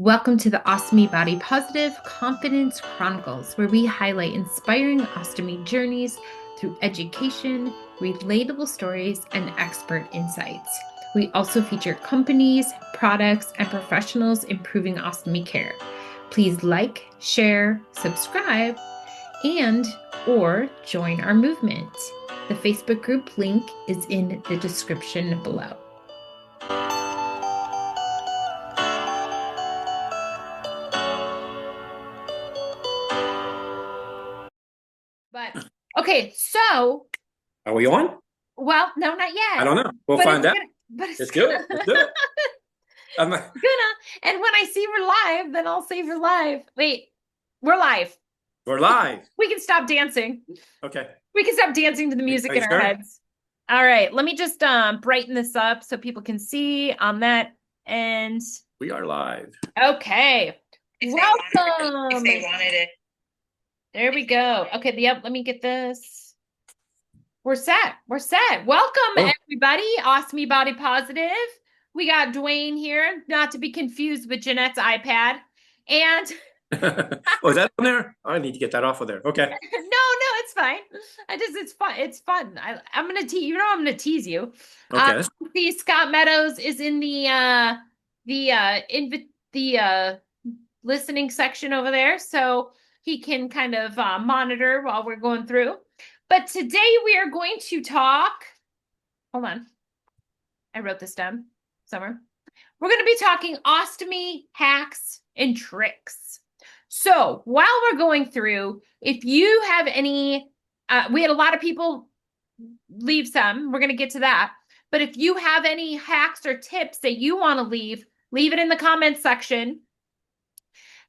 Welcome to the Ostomy Body Positive Confidence Chronicles, where we highlight inspiring ostomy journeys through education, relatable stories, and expert insights. We also feature companies, products, and professionals improving ostomy care. Please like, share, subscribe, and or join our movement. The Facebook group link is in the description below. But okay, so Are we on? well, no, not I yet. don't know. We'll But find out. it's Let's do it. Let's do it. I'm not, gonna. And when I see we're live, then I'll say we're live. Wait, we're live. we're live. We can stop dancing. Okay. We can stop dancing to the music Are you in our sure? heads. All right, let me just brighten this up so people can see on that end. We are live. Okay. Welcome. If they wanted it. There we go. Okay, yep, let me get this. We're set. We're set. Welcome, everybody. Ostomy Body Positive. We got Dwayne here, not to be confused with Jeanette's iPad. And Oh, is that on there? I need to get that off of there. Okay. no, it's fine. It's fun. It's fun. I'm gonna tease. You know, I'm gonna tease you. Okay. See, Scott Meadows is in the listening section over there, so he can kind of monitor while we're going through. But today we are going to talk. Hold on. I wrote this down somewhere. We're going to be talking ostomy hacks and tricks. So while we're going through, if you have any, we had a lot of people leave some. We're going to get to that. But if you have any hacks or tips that you want to leave it in the comments section.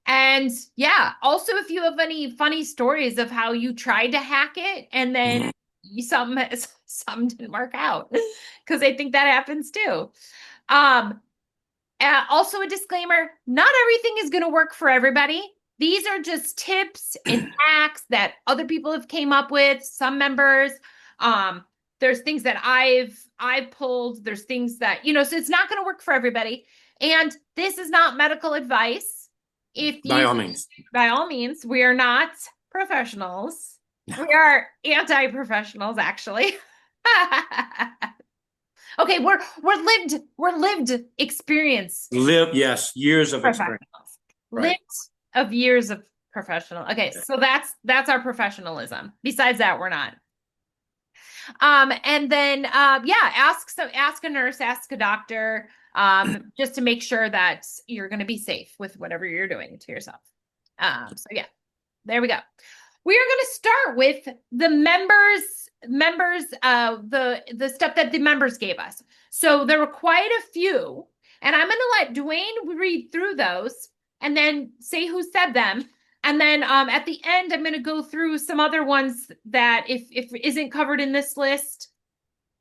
And yeah, also if you have any funny stories of how you tried to hack it and then something didn't work out, because I think that happens too. Also a disclaimer, not everything is going to work for everybody. These are just tips and hacks that other people have came up with, some members. There's things that I've pulled. There's things that, so it's not going to work for everybody. And this is not medical advice. By all means. By all means, we are not professionals. We are anti-professionals, actually. Okay, we're lived experience. Yes, years of experience. Right. Lived of years of professional. Okay, so that's our professionalism. Besides that, we're not. And then ask a nurse, ask a doctor, just to make sure that you're going to be safe with whatever you're doing to yourself. So yeah, there we go. We are going to start with the members, the stuff that the members gave us. So there were quite a few, and I'm going to let Dwayne read through those and then say who said them. And then at the end, I'm going to go through some other ones that if isn't covered in this list,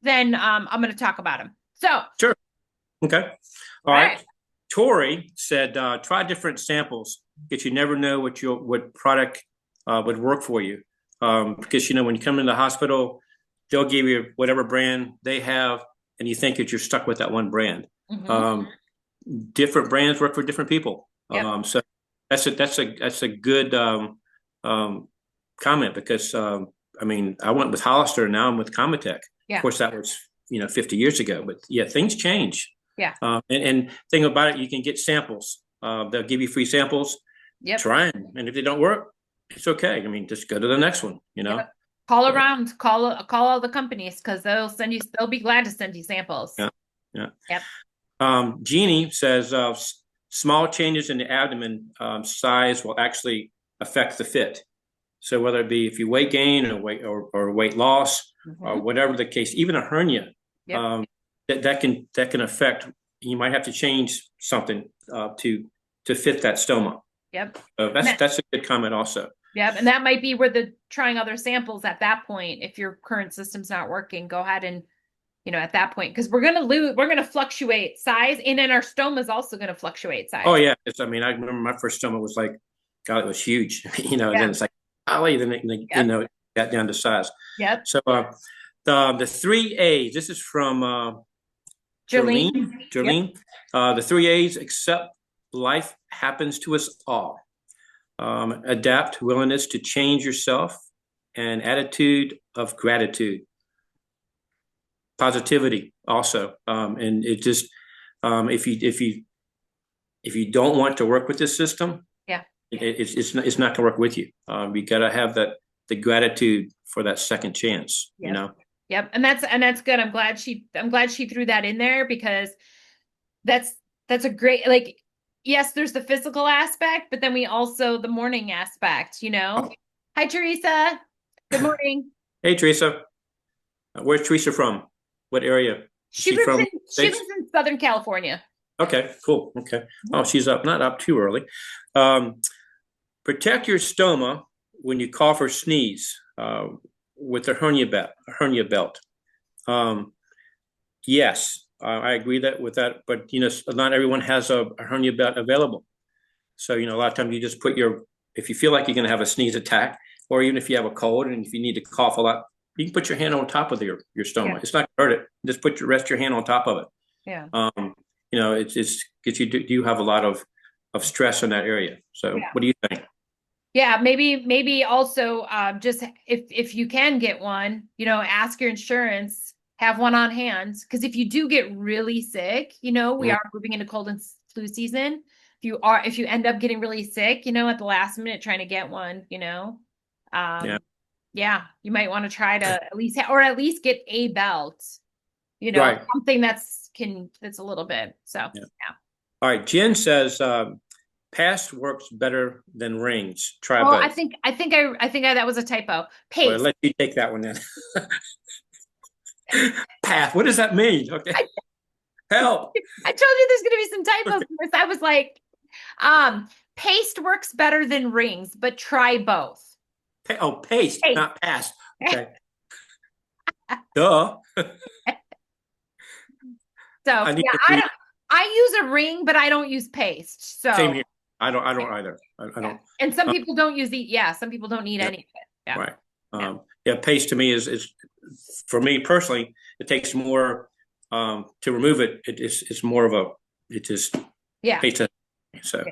then I'm going to talk about them. So sure. Okay. All right. Tori said, try different samples because you never know what product would work for you. Because, when you come into the hospital, they'll give you whatever brand they have, and you think that you're stuck with that one brand. Different brands work for different people. Yep. So that's a good comment because I went with Hollister, now I'm with Comatech. Yeah. Of course, that was 50 years ago, but yeah, things change. Yeah. And thing about it, you can get samples. They'll give you free samples. Yep. Try them, and if they don't work, it's okay. Just go to the next one. Yep. Call around, call all the companies because they'll be glad to send you samples. Yeah. Yeah. Yep. Jeannie says small changes in the abdomen size will actually affect the fit. So whether it be if you weight gain or weight loss or whatever the case, even a hernia, yep. that can affect. You might have to change something to fit that stoma. Yep. So that's a good comment also. Yep, and that might be where trying other samples at that point. If your current system's not working, go ahead and at that point, because we're gonna fluctuate size, and then our stoma is also gonna fluctuate size. Oh yeah, I remember my first stoma was like, God, it was huge. And then it's like, golly, then it got down to size. Yep. So the 3 A's. This is from Jolene. Yep. The 3 A's: accept life happens to us all. Adapt, willingness to change yourself, and attitude of gratitude, positivity also. And it just, if you don't want to work with this system, Yeah. it's not going to work with you. You got to have the gratitude for that second chance. Yep. You know. Yep. And that's good. I'm glad she threw that in there, because that's a great, like, yes, there's the physical aspect, but then we also the morning aspect, you know. Oh. Hi, Teresa. Good morning. Hey, Teresa. Where's Teresa from? What area? She lives in Southern California. Okay, cool. Okay. Oh, she's not up too early. Protect your stoma when you cough or sneeze with a hernia belt. Yes, I agree with that, but not everyone has a hernia belt available. So a lot of times you just if you feel like you're going to have a sneeze attack, or even if you have a cold and if you need to cough a lot, you can put your hand on top of your stoma. Yeah. It's not going to hurt it. Just rest your hand on top of it. Yeah. It's because you have a lot of stress in that area. So yeah. What do you think? Yeah, maybe also just if you can get one, ask your insurance, have one on hand, because if you do get really sick, we are moving into cold and flu season. If you end up getting really sick, at the last minute trying to get one, yeah, you might want to try to at least get a belt, right. Something that's a little bit. So yeah. All right, Jen says past works better than rings. Try both. I think that was a typo. Paste. Well, let you take that one then. Path. What does that mean? Okay. Help. I told you there's going to be some typos. I was like, paste works better than rings, but try both. Paste, not past. Okay. Duh. So I use a ring, but I don't use paste. So same here. I don't either. I don't. And some people don't use some people don't need any of it. Yeah. Right. Paste to me is for me personally, it takes more to remove it. It's more of paste. So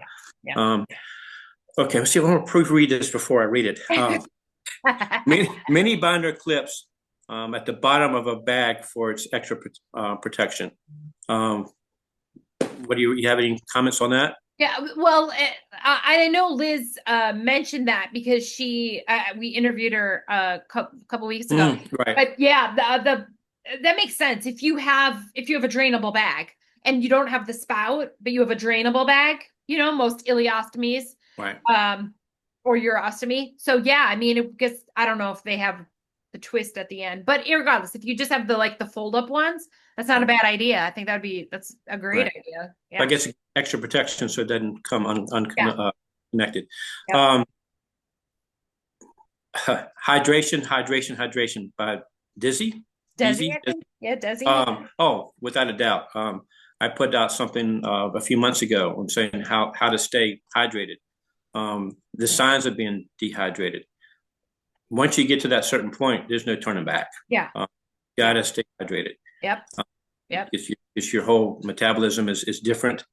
okay, let's see. I want to proofread this before I read it. Mini binder clips at the bottom of a bag for its extra protection. What do you have any comments on that? Yeah, well, I know Liz mentioned that because we interviewed her a couple weeks ago. Right. But yeah, that makes sense. If you have a drainable bag and you don't have the spout, but you have a drainable bag, most ileostomies, right, or urostomy. So yeah, I mean, I don't know if they have the twist at the end, but regardless, if you just have the fold up ones, that's not a bad idea. I think that's a great idea. Yeah. I guess extra protection so it doesn't come unconnected. Yeah. Hydration by Dizzy. Dizzy, I think. Yeah, Dizzy. Without a doubt. I put out something a few months ago on saying how to stay hydrated. The signs of being dehydrated. Once you get to that certain point, there's no turning back. Yeah. Gotta stay hydrated. Yep. Yep. It's your whole metabolism is different.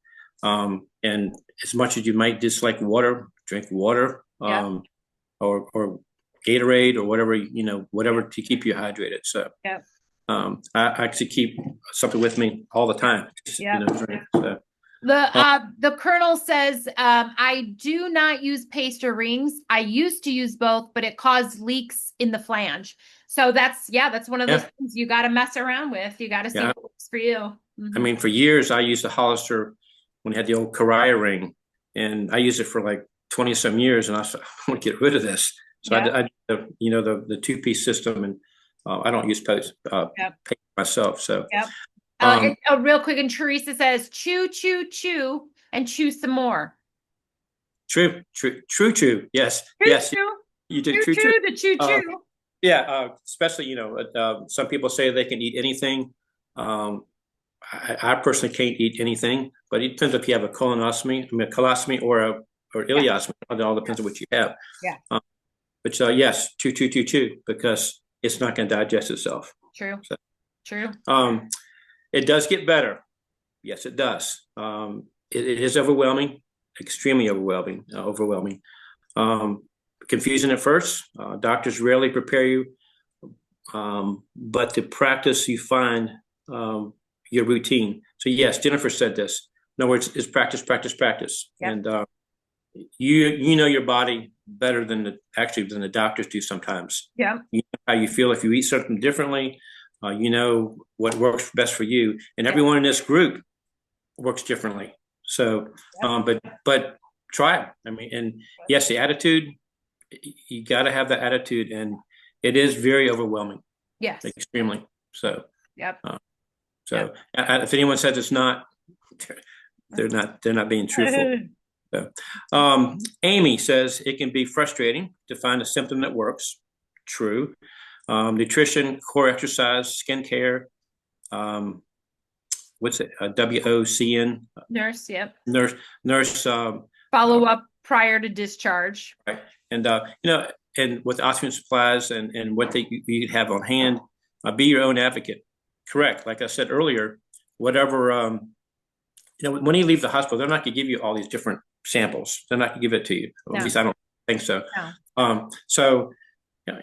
And as much as you might dislike water, drink water, or Gatorade or whatever to keep you hydrated. So I actually keep something with me all the time. The Colonel says, I do not use paste or rings. I used to use both, but it caused leaks in the flange. So that's one of those things you got to mess around with. You got to see what works for you. Mm-hmm. I mean, for years, I used the Hollister when we had the old Karaya ring, and I used it for like 20 some years, and I said, I want to get rid of this. So I the two-piece system, and I don't use paste myself. So real quick, and Teresa says, chew, and chew some more. True. Yes. True. You do true. To chew. Yeah, especially some people say they can eat anything. I personally can't eat anything, but it depends if you have a colostomy or ileostomy. It all depends on what you have. Yeah. But yes, chew, because it's not going to digest itself. True. So, true. It does get better. Yes, it does. it is overwhelming, extremely overwhelming, Um, confusing at first. Doctors rarely prepare you, but the practice you find your routine. So yes, Jennifer said this. In other words, it's practice, practice, practice, Yep. and you know your body better than the doctors do sometimes. Yeah. You know how you feel if you eat something differently. You know what works best for you, and everyone in this group works differently. So, but try it. I mean, and yes, the attitude, you got to have that attitude, and it is very overwhelming. Yes. Extremely. So, Yep. If anyone says it's not, they're not being truthful. So, Amy says it can be frustrating to find a symptom that works. True. Nutrition, core exercise, skincare. What's it? WOCN. Nurse. Yep. Nurse. Follow up prior to discharge. Right. And and with ostomy supplies and what you have on hand, be your own advocate. Correct. Like I said earlier, whatever. When you leave the hospital, they're not going to give you all these different samples. They're not going to give it to you. No. At least I don't think so. No. So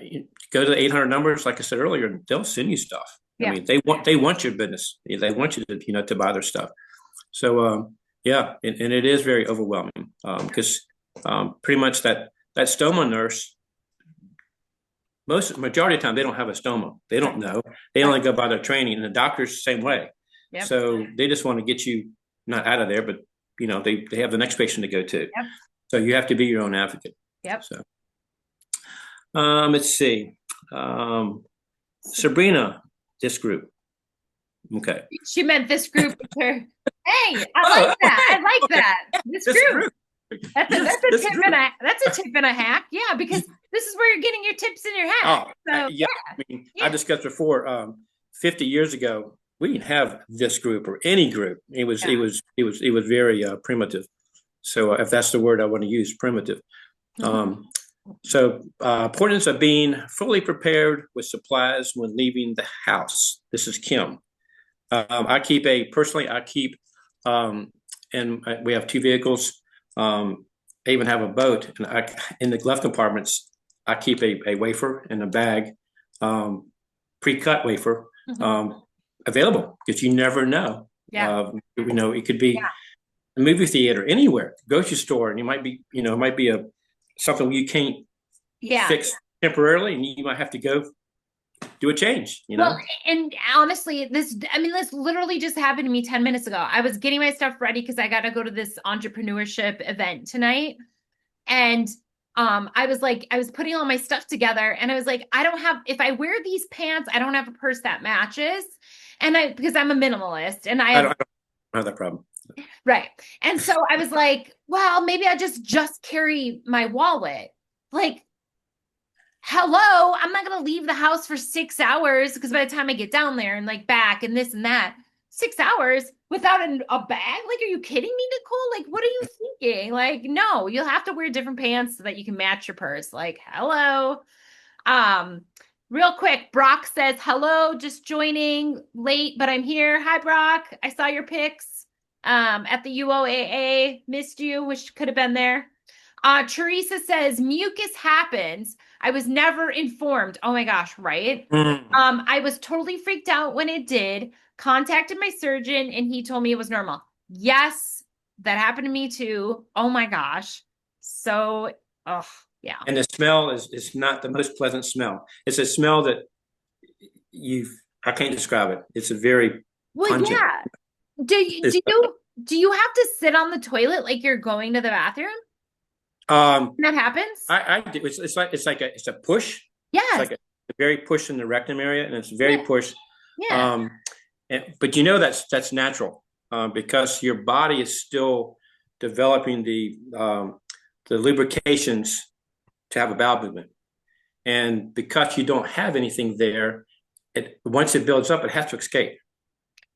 you go to the 800 numbers, like I said earlier, and they'll send you stuff. Yeah. I mean, they want your business. They want you to to buy their stuff. So and it is very overwhelming because pretty much that stoma nurse, majority of the time they don't have a stoma. They don't know. They only go by their training, and the doctor's the same way. Yep. So they just want to get you not out of there, but they have the next patient to go to. Yep. So you have to be your own advocate. Yep. So let's see. Sabrina, this group. Okay. She meant this group with her. Hey, I like that. I like that. This group. That's a tip and a hack. Yeah, because this is where you're getting your tips and your hacks. I mean, I discussed before. 50 years ago, we didn't have this group or any group. It was very primitive. So if that's the word I want to use, primitive. So importance of being fully prepared with supplies when leaving the house. This is Kim. I keep, and we have 2 vehicles. I even have a boat, and in the glove compartments, I keep a wafer in a bag, pre-cut wafer, available because you never know. Yeah. It could be a movie theater, anywhere, grocery store, and it might be something you can't fix temporarily, and you might have to go do a change, Well, and honestly, this literally just happened to me 10 minutes ago. I was getting my stuff ready because I got to go to this entrepreneurship event tonight. And I was putting all my stuff together, and I was like, if I wear these pants, I don't have a purse that matches. And because I'm a minimalist, and I don't have that problem. Right. And so I was like, well, maybe I just carry my wallet. Like, hello, I'm not going to leave the house for 6 hours because by the time I get down there and back and this and that, 6 hours without a bag? Like, are you kidding me, Nicole? Like, what are you thinking? Like, no, you'll have to wear different pants so that you can match your purse. Like, hello. Real quick, Brock says, hello, just joining late, but I'm here. Hi, Brock. I saw your pics at the UOAA. Missed you. Wish could have been there. Teresa says, mucus happens. I was never informed. Oh my gosh, right? I was totally freaked out when it did. Contacted my surgeon, and he told me it was normal. Yes, that happened to me too. Oh my gosh. So, yeah. And the smell is not the most pleasant smell. It's a smell that I can't describe it. It's a very pungent. Yeah. Do you have to sit on the toilet like you're going to the bathroom? That happens? I do. It's a push. Yes. It's like a very push in the rectum area, and it's very push. Yeah. But that's natural because your body is still developing the lubrications to have a bowel movement, and because you don't have anything there, once it builds up, it has to escape.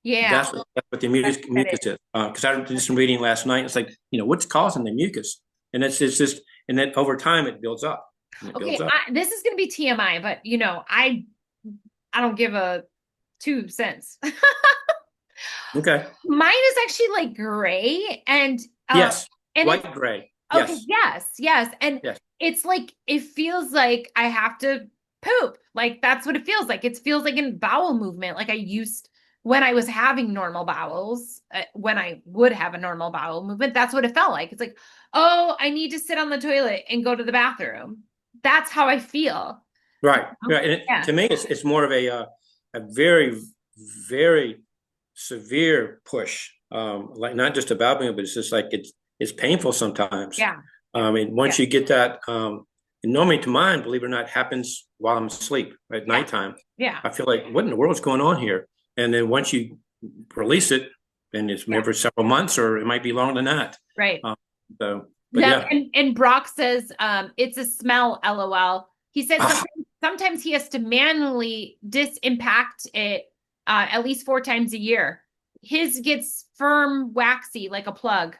Yeah, that's what the mucus is. Because I did some reading last night. It's like, what's causing the mucus, and it's just, and then over time it builds up. Okay, this is going to be TMI, but I don't give a 2 cents. Okay. Mine is actually like gray Yes. and it's White gray. okay, Yes. yes, yes. And Yes. it's like it feels like I have to poop. Like that's what it feels like. It feels like a bowel movement. Like I used when I was having normal bowels, when I would have a normal bowel movement, that's what it felt like. It's like, oh, I need to sit on the toilet and go to the bathroom. That's how I feel. Right. Right. And Yeah. to me, it's more of a very, very severe push. Like not just a bowel movement, but it's just like it's painful sometimes. Yeah. And Yeah. once you get that, and normally to mine, believe it or not, happens while I'm asleep at Yeah. nighttime. Yeah. I feel like, what in the world is going on here? And then once you release it, and it's Yeah. maybe several months, or it might be longer than that. Right. So, but Yeah, yeah. and Brock says it's a smell, LOL. He said Ah, sometimes he has to manually disimpact it at least 4 times a year. His gets firm, waxy like a plug.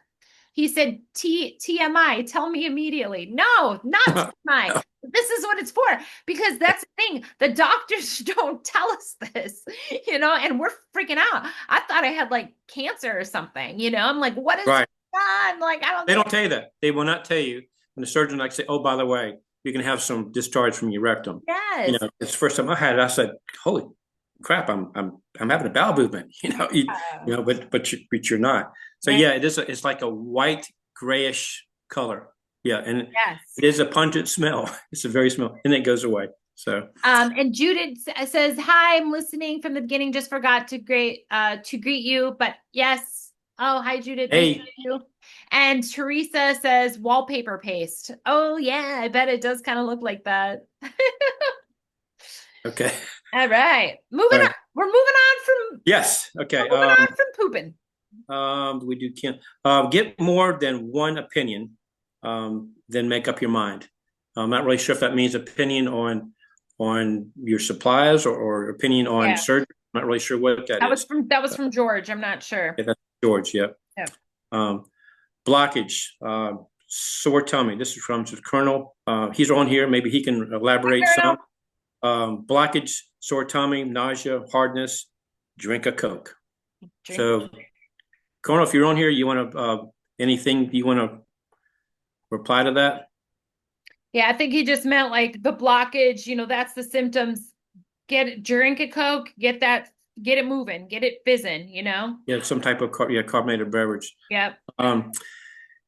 He said TMI, tell me immediately. No, not TMI. This is what it's for. Because that's the thing. The doctors don't tell us this, and we're freaking out. I thought I had like cancer or something, I'm like, what is right. on? Like, I don't They know. don't tell you that. They will not tell you. And the surgeon like say, "Oh, by the way, you can have some discharge from your rectum." Yes. It's the first time I had it. I said, "Holy crap, I'm having a bowel movement." But you're not. So Right. yeah, it's like a white grayish color. Yeah, and Yes. it is a pungent smell. It's a very smell, and it goes away. So And Judith says, "Hi, I'm listening from the beginning. Just forgot to greet you, but yes. Oh, hi, Judith. Nice to hey, meet you." And Teresa says, "Wallpaper paste." Oh yeah, I bet it does kind of look like that. okay, All right, moving all on. right. We're moving on from Yes, we're okay. moving on from pooping. We do can get more than one opinion, then make up your mind. I'm not really sure if that means opinion on your supplies or opinion on Yeah, surgery. I'm not really sure what that is. that was from George. I'm not sure. Yeah, that's George. Yep. Yeah. Um, blockage, sore tummy. This is from the Colonel. He's on here. Maybe he can elaborate some. Blockage, sore tummy, nausea, hardness. Drink a Coke. Drink. So Colonel, if you're on here, you want to anything you want to reply to that? Yeah, I think he just meant like the blockage, that's the symptoms. Drink a Coke, get it moving, get it fizzing. Yeah, some type of carbonated beverage. Yep.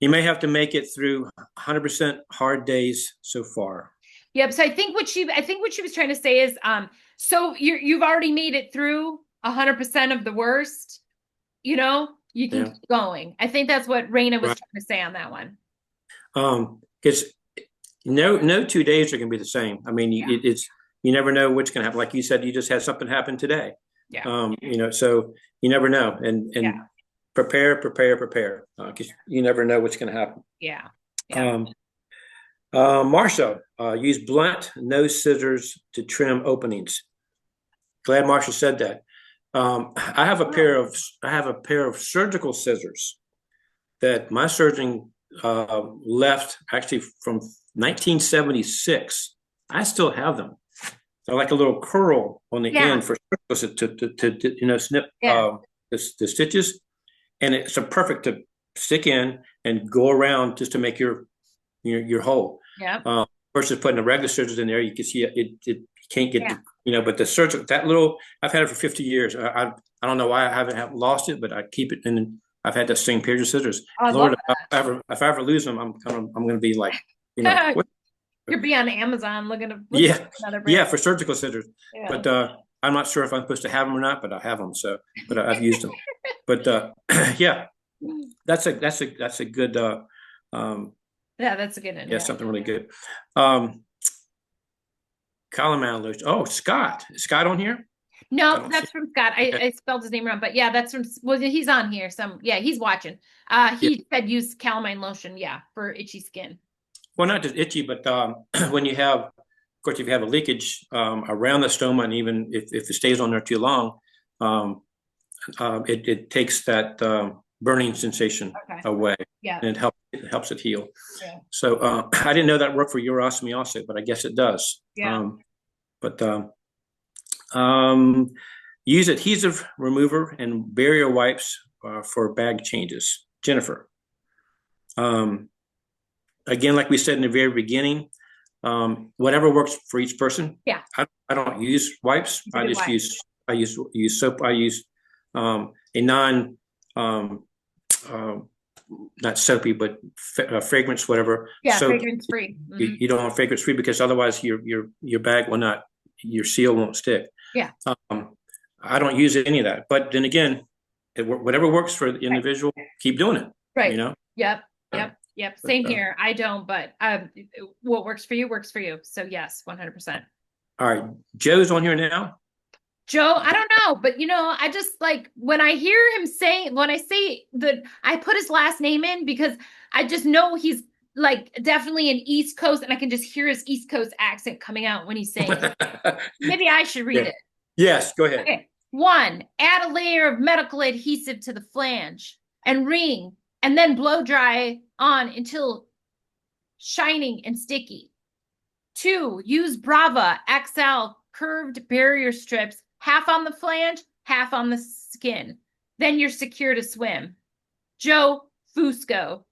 You may have to make it through 100% hard days so far. Yep. So I think what she was trying to say is, so you've already made it through 100% of the worst, you can Yeah, keep going. I think that's what Raina was right. trying to say on that one. Because no 2 days are going to be the same. I mean, it's you never know what's going to happen. Like you said, you just had something happen today. Yeah. So you never know, and Yeah. prepare, because you never know what's going to happen. Yeah. Yeah. Marshall, use blunt nose scissors to trim openings. Glad Marshall said that. I have a pair of surgical scissors that my surgeon left actually from 1976. I still have them. They're like a little curl on the Yeah. end for to snip Yeah. the stitches, and it's a perfect to stick in and go around just to make your hole. Yeah. Versus putting the regular scissors in there, you can see it can't get Yeah. but the surgical that little I've had it for 50 years. I don't know why I haven't lost it, but I keep it, and I've had the same pair of scissors. Oh, I Lord, love if I ever lose them, I'm going to be like, that. what? You'll be on Amazon looking Yeah, for another yeah, brand. for surgical scissors. Yeah. But I'm not sure if I'm supposed to have them or not, but I have them. So, but I've used them. But yeah, that's a good Yeah, that's a good one. yeah, something really good. Calamine lotion. Oh, Scott. Is Scott on here? No, that's from Scott. I spelled his name wrong, but yeah, that's from, well, he's on here. He's watching. He said use calamine lotion, yeah, for itchy skin. Well, not just itchy, but when you have, of course, if you have a leakage around the stoma, and even if it stays on there too long, it takes that burning sensation away, Yeah. and it helps it heal. Yeah. So I didn't know that worked for your ostomy also, but I guess it does. Yeah. But Use adhesive remover and barrier wipes for bag changes. Jennifer. Again, like we said in the very beginning, whatever works for each person. Yeah. I don't use wipes. I just wipe. use soap. I use a non not soapy, but fragrance, whatever. Yeah, soap. fragrance free. You don't want fragrance free because otherwise your bag will not, your seal won't stick. Yeah. I don't use any of that. But then again, whatever works for the individual, keep doing it. Right. You know? Yep. Same here. I don't, but what works for you works for you. So yes, 100%. All right. Joe's on here now. Joe, I don't know, but I just like when I hear him when I say that I put his last name in because I just know he's like definitely an East Coast and I can just hear his East Coast accent coming out when he's saying it. Maybe I should read it. Yes, go ahead. Okay. 1, add a layer of medical adhesive to the flange and ring and then blow dry on until shining and sticky. 2, use Brava XL curved barrier strips, half on the flange, half on the skin. Then you're secure to swim. Joe Fusco.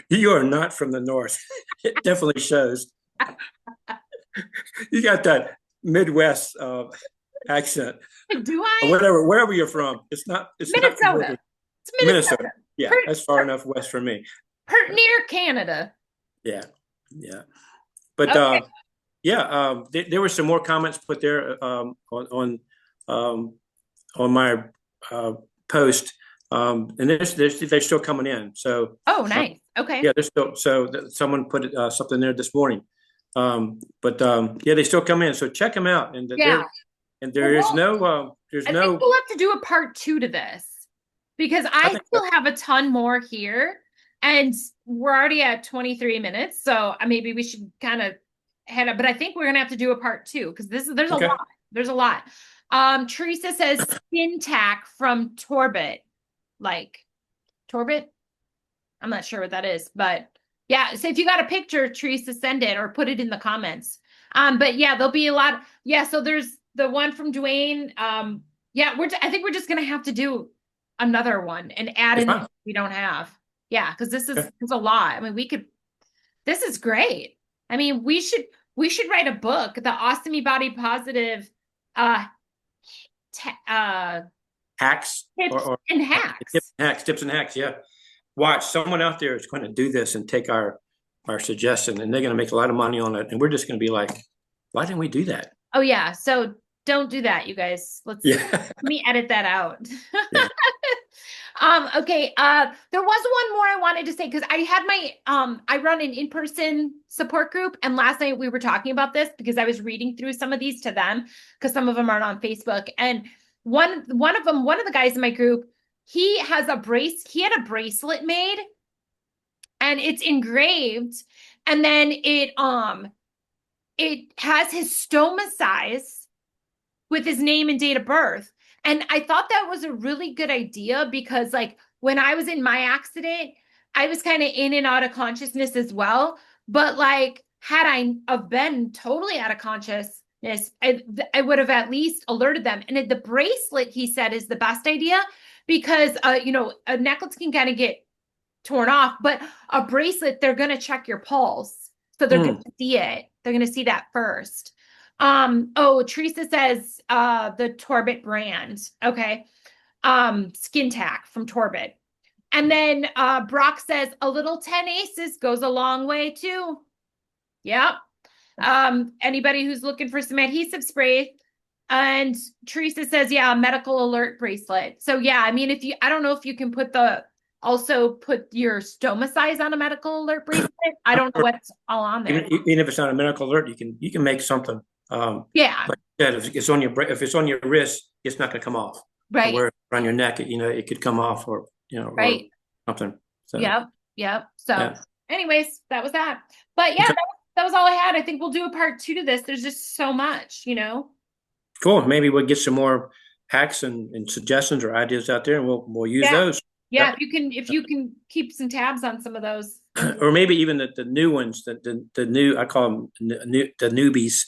You are not from the North. It definitely shows. You got that Midwest accent. Do I? Or wherever you're from. It's Minnesota. Not it's Minnesota. Yeah, that's far enough west for me. Near Canada. Yeah. But okay. There were some more comments put there on my post, and they're still coming in. So nice. Okay. Yeah, there's still someone put something there this morning, but they still come in. So check them out, and there's no. I think we'll have to do a part 2 to this because I still have a ton more here. And we're already at 23 minutes, so maybe we should kind of head up. But I think we're gonna have to do a part 2 because there's a lot. There's a lot. Teresa says skin tack from Torbit, like Torbit. I'm not sure what that is, but yeah. So if you got a picture, Teresa, send it or put it in the comments. But yeah, there'll be a lot. So there's the one from Dwayne. I think we're just gonna have to do another one and add in what we don't have. Yeah, because this is a lot. I mean, this is great. I mean, we should write a book, the Ostomy Body Positive hacks and hacks. Tips and hacks, yeah. Watch, someone out there is going to do this and take our suggestion and they're going to make a lot of money on it. And we're just going to be like, why didn't we do that? Oh yeah. So don't do that, you guys. Let me edit that out. Yeah. Okay. There was one more I wanted to say because I had my I run an in-person support group, and last night we were talking about this because I was reading through some of these to them because some of them aren't on Facebook. And one of the guys in my group, he had a bracelet made and it's engraved, and then it has his stoma size with his name and date of birth. And I thought that was a really good idea because like when I was in my accident, I was kind of in and out of consciousness as well. But like, had I have been totally out of consciousness, I would have at least alerted them. And the bracelet, he said, is the best idea because, a necklace can kind of get torn off, but a bracelet, they're going to check your pulse. So they're going to see it. They're going to see that first. Teresa says, the Torbit brand. Okay. Skin tack from Torbit. And then, Brock says a little 10 aces goes a long way too. Yep. Anybody who's looking for some adhesive spray. And Teresa says, yeah, a medical alert bracelet. So yeah, I mean, I don't know if you can put your stoma size on a medical alert bracelet. I don't know what's all on there. Even if it's not a medical alert, you can make something. Like if it's on your wrist, it's not going to come off. Right. Or around your neck, it could come off, or right. Or something. So, Yep. So, anyways, that was that. But yeah, that was all I had. I think we'll do a part 2 to this. There's just so much, Cool. Maybe we'll get some more hacks and suggestions or ideas out there, and we'll use those. Yeah, if you can keep some tabs on some of those, or maybe even the new ones, the new, I call them the newbies.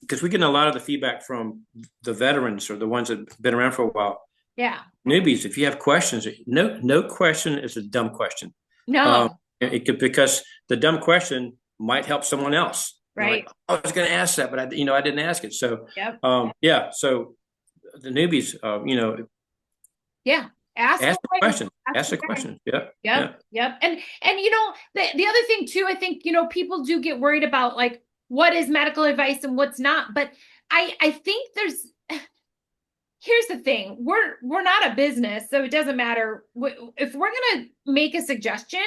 because we get a lot of the feedback from the veterans or the ones that have been around for a while. Yeah. Newbies, if you have questions, no question is a dumb question. No. It could, because the dumb question might help someone else. Right. Like, oh, I was going to ask that, but I didn't ask it. So, Yep. yeah. So the newbies, Yeah. Ask ask the away. question. Ask the away. question. Yeah. Yep. Yep. And the other thing too, I think, people do get worried about like what is medical advice and what's not. But I think here's the thing. We're not a business, so it doesn't matter. If we're gonna make a suggestion,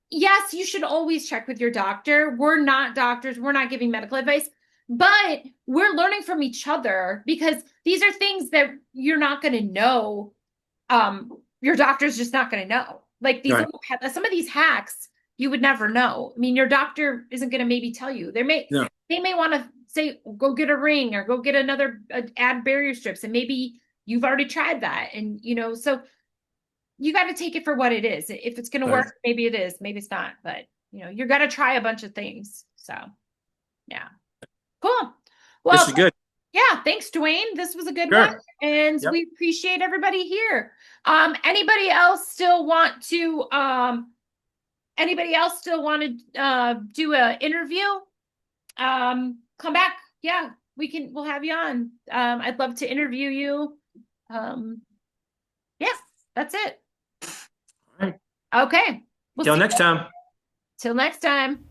yes, you should always check with your doctor. We're not doctors, we're not giving medical advice, but we're learning from each other because these are things that you're not gonna know. Your doctor's just not gonna know. Like Right. some of these hacks you would never know. I mean, your doctor isn't gonna maybe tell you. They may want to say, go get a ring or go get another add barrier strips, and maybe you've already tried that, and so you got to take it for what it is. If it's going to work, maybe it is, maybe it's not, but you're going to try a bunch of things. So yeah, cool. Well, this is good. Yeah, thanks, Dwayne. This was a good Sure. one, and Yep. we appreciate everybody here. Anybody else still want to do an interview? Come back. Yeah, we'll have you on. I'd love to interview you. Yeah, that's it. All right. Okay. Till next time. Till next time.